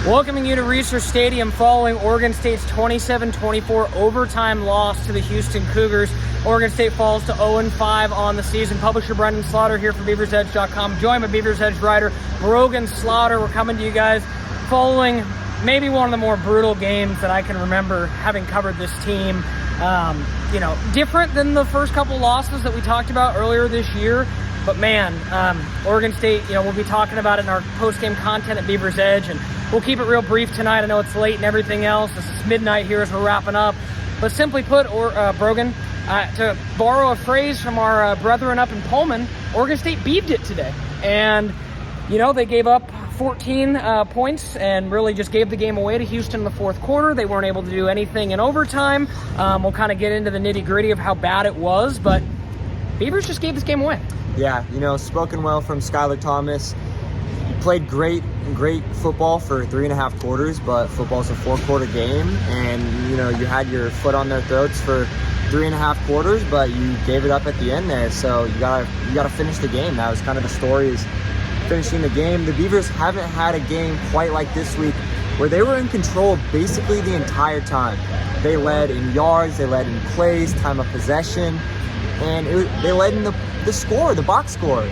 Welcoming you to Research Stadium following Oregon State's 27-24 overtime loss to the Houston Cougars. Oregon State falls to 0-5 on the season. Publisher Brenden Slaughter here for BeaversEdge.com, joined by Beavers Edge writer Brogan Slaughter. We're coming to you guys following maybe one of the more brutal games that I can remember having covered this team. Different than the first couple losses that we talked about earlier this year. But man, Oregon State, we'll be talking about it in our post-game content at Beavers Edge, and we'll keep it real brief tonight. I know it's late and everything else. This is midnight here as we're wrapping up. But simply put, Brogan, to borrow a phrase from our brethren up in Pullman, Oregon State beaved it today. And, they gave up 14 points and really just gave the game away to Houston in the fourth quarter. They weren't able to do anything in overtime. We'll kind of get into the nitty-gritty of how bad it was, but Beavers just gave this game away. Yeah, spoken well from Skylar Thomas. He played great football for 3.5 quarters, but football's a 4-quarter game, and you had your foot on their throats for 3.5 quarters, but you gave it up at the end there. So you gotta finish the game. That was kind of the story, is finishing the game. The Beavers haven't had a game quite like this week where they were in control basically the entire time. They led in yards, they led in plays, time of possession, and they led in the score, the box score.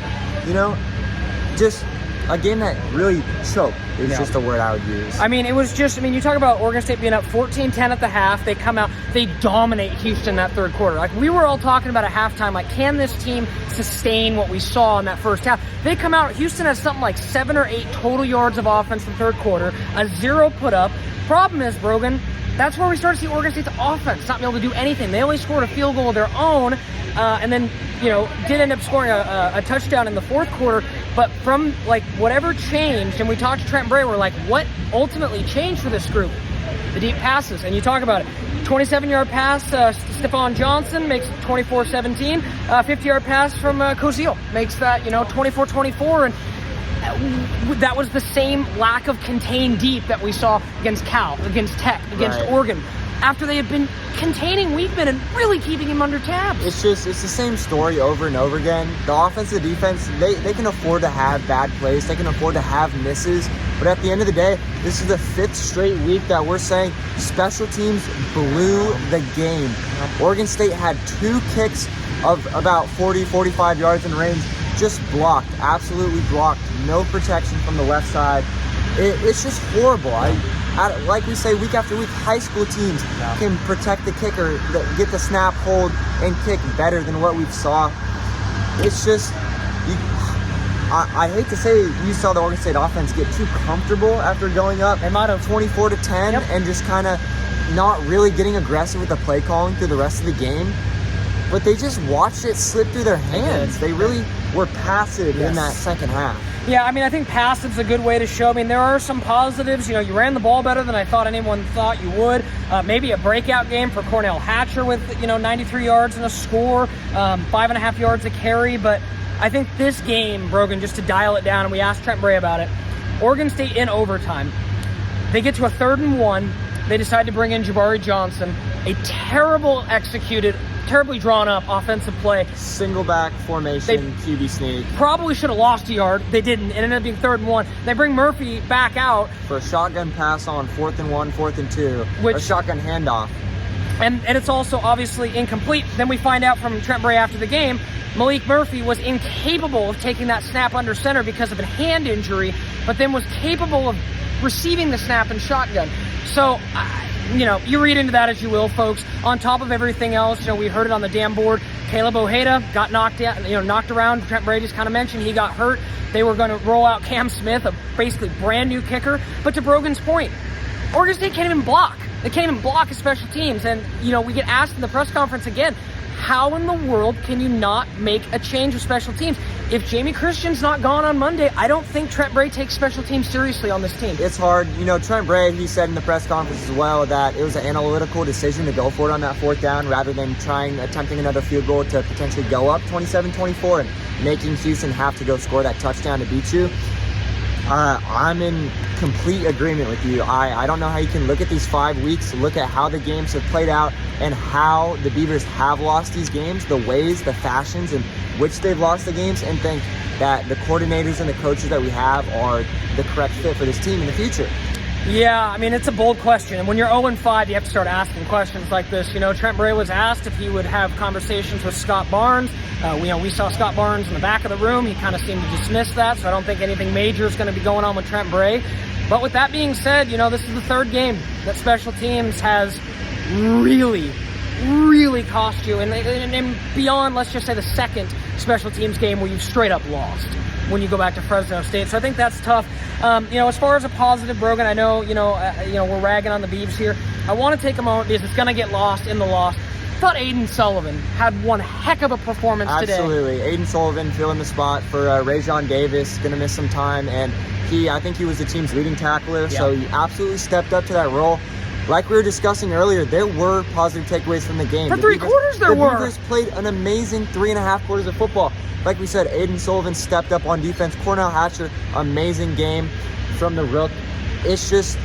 Just a game that really choked is just a word I would use. It was just, you talk about Oregon State being up 14-10 at the half. They come out, they dominate Houston that third quarter. Like, we were all talking about at halftime, can this team sustain what we saw in that first half? They come out, Houston has something like 7 or 8 total yards of offense in the third quarter, a 0 put up. Problem is, Brogan, that's where we started to see Oregon State's offense not be able to do anything. They only scored a field goal of their own, and then, did end up scoring a touchdown in the fourth quarter. But from, whatever changed, and we talked to Trent Bray, we're like, what ultimately changed for this group? The deep passes. And you talk about it. 27-yard pass, Stephon Johnson makes it 24-17. 50-yard pass from Cozile makes that, 24-24. And that was the same lack of contained deep that we saw against Cal, against Tech, against Oregon, after they had been containing Weekman and really keeping him under tabs. It's the same story over and over again. The offense and the defense, they can afford to have bad plays. They can afford to have misses. But at the end of the day, this is the 5th straight week that we're saying special teams blew the game. Oregon State had 2 kicks of about 40, 45 yards in range, just blocked, absolutely blocked. No protection from the left side. It's just horrible. Like we say week after week, high school teams can protect the kicker, get the snap, hold, and kick better than what we've saw. It's just, I hate to say, you saw the Oregon State offense get too comfortable after going up 24-10 and just kind of not really getting aggressive with the play calling through the rest of the game. But they just watched it slip through their hands. They really were passive in that second half. Yeah, I think passive's a good way to show. There are some positives. You ran the ball better than I thought anyone thought you would. Maybe a breakout game for Cornell Hatcher with, 93 yards and a score, 5.5 yards a carry. But I think this game, Brogan, just to dial it down, and we asked Trent Bray about it, Oregon State in overtime, they get to a 3rd and 1. They decide to bring in Jabari Johnson, a terribly drawn up offensive play. Single back formation, QB sneak. Probably should have lost a yard. They didn't. It ended up being 3rd and 1. They bring Murphy back out for a shotgun pass on 4th and 1, 4th and 2, a shotgun handoff. And it's also obviously incomplete. Then we find out from Trent Bray after the game, Malik Murphy was incapable of taking that snap under center because of a hand injury, but then was capable of receiving the snap in shotgun. So, you read into that as you will, folks. On top of everything else, we heard it on the damn board. Caleb Ojeda got knocked around. Trent Bray just kind of mentioned he got hurt. They were going to roll out Cam Smith, a basically brand new kicker. But to Brogan's point, Oregon State can't even block. They can't even block as special teams. And, we get asked in the press conference again, how in the world can you not make a change with special teams? If Jamie Christian's not gone on Monday, I don't think Trent Bray takes special teams seriously on this team. It's hard. Trent Bray, he said in the press conference as well that it was an analytical decision to go for it on that 4th down rather than attempting another field goal to potentially go up 27-24 and making Houston have to go score that touchdown to beat you. I'm in complete agreement with you. I don't know how you can look at these 5 weeks, look at how the games have played out and how the Beavers have lost these games, the ways, the fashions in which they've lost the games, and think that the coordinators and the coaches that we have are the correct fit for this team in the future. Yeah, I mean, it's a bold question. And when you're 0-5, you have to start asking questions like this. You know, Trent Bray was asked if he would have conversations with Scott Barnes. We saw Scott Barnes in the back of the room. He kind of seemed to dismiss that, so I don't think anything major is going to be going on with Trent Bray. But with that being said, you know, this is the third game that special teams has really cost you. And beyond, let's just say, the second special teams game where you've straight up lost when you go back to Fresno State. So I think that's tough. You know, as far as a positive, Brogan, I know, we're ragging on the Beavs here. I want to take a moment because it's going to get lost in the loss. I thought Aiden Sullivan had one heck of a performance today. Absolutely. Aiden Sullivan filling the spot for Rajon Davis, going to miss some time. And I think he was the team's leading tackler, so he absolutely stepped up to that role. Like we were discussing earlier, there were positive takeaways from the game. For three quarters there were. The Beavers played an amazing 3.5 quarters of football. Like we said, Aiden Sullivan stepped up on defense. Cornell Hatcher, amazing game from the rook. It's just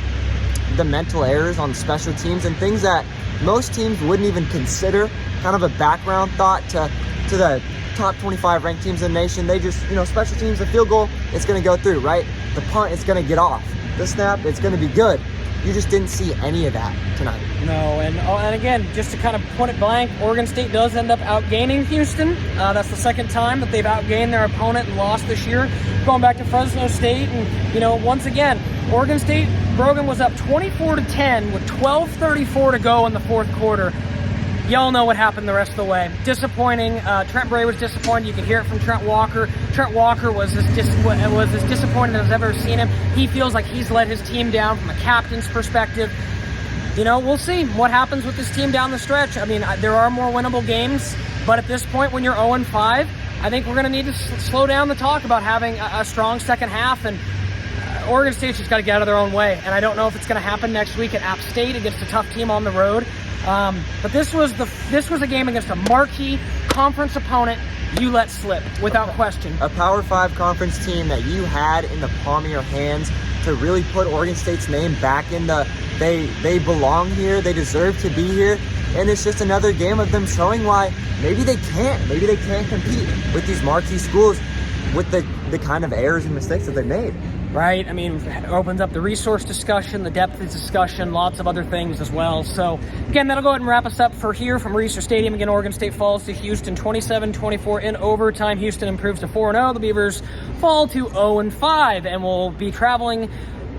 the mental errors on special teams and things that most teams wouldn't even consider kind of a background thought to the top 25 ranked teams in the nation. They just, special teams, the field goal, it's going to go through, right? The punt, it's going to get off. The snap, it's going to be good. You just didn't see any of that tonight. No, and again, just to kind of point it blank, Oregon State does end up outgaining Houston. That's the second time that they've outgained their opponent and lost this year. Going back to Fresno State, and once again, Oregon State, Brogan was up 24-10 with 12:34 to go in the fourth quarter. Y'all know what happened the rest of the way. Disappointing. Trent Bray was disappointed. You could hear it from Trent Walker. Trent Walker was as disappointed as I've ever seen him. He feels like he's let his team down from a captain's perspective. We'll see what happens with this team down the stretch. I mean, there are more winnable games, but at this point, when you're 0-5, I think we're going to need to slow down the talk about having a strong second half, and Oregon State's just got to get out of their own way. And I don't know if it's going to happen next week at App State against a tough team on the road. But this was a game against a marquee conference opponent you let slip without question. A Power 5 conference team that you had in the palm of your hands to really put Oregon State's name back in the they belong here, they deserve to be here, and it's just another game of them showing why maybe they can't compete with these marquee schools with the kind of errors and mistakes that they made. Right? I mean, it opens up the resource discussion, the depth of discussion, lots of other things as well. So, again, that'll go ahead and wrap us up for here from Reser Stadium. Again, Oregon State falls to Houston 27-24 in overtime. Houston improves to 4-0. The Beavers fall to 0-5 and will be traveling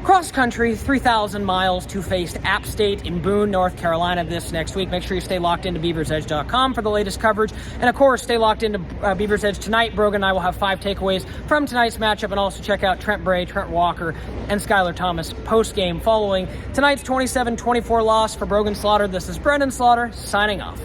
cross-country 3,000 miles to face App State in Boone, North Carolina this next week. Make sure you stay locked into BeaversEdge.com for the latest coverage. And, of course, stay locked into Beavers Edge tonight. Brogan and I will have 5 takeaways from tonight's matchup, and also check out Trent Bray, Trent Walker, and Skylar Thomas post-game following tonight's 27-24 loss for Brogan Slaughter. This is Brenden Slaughter signing off.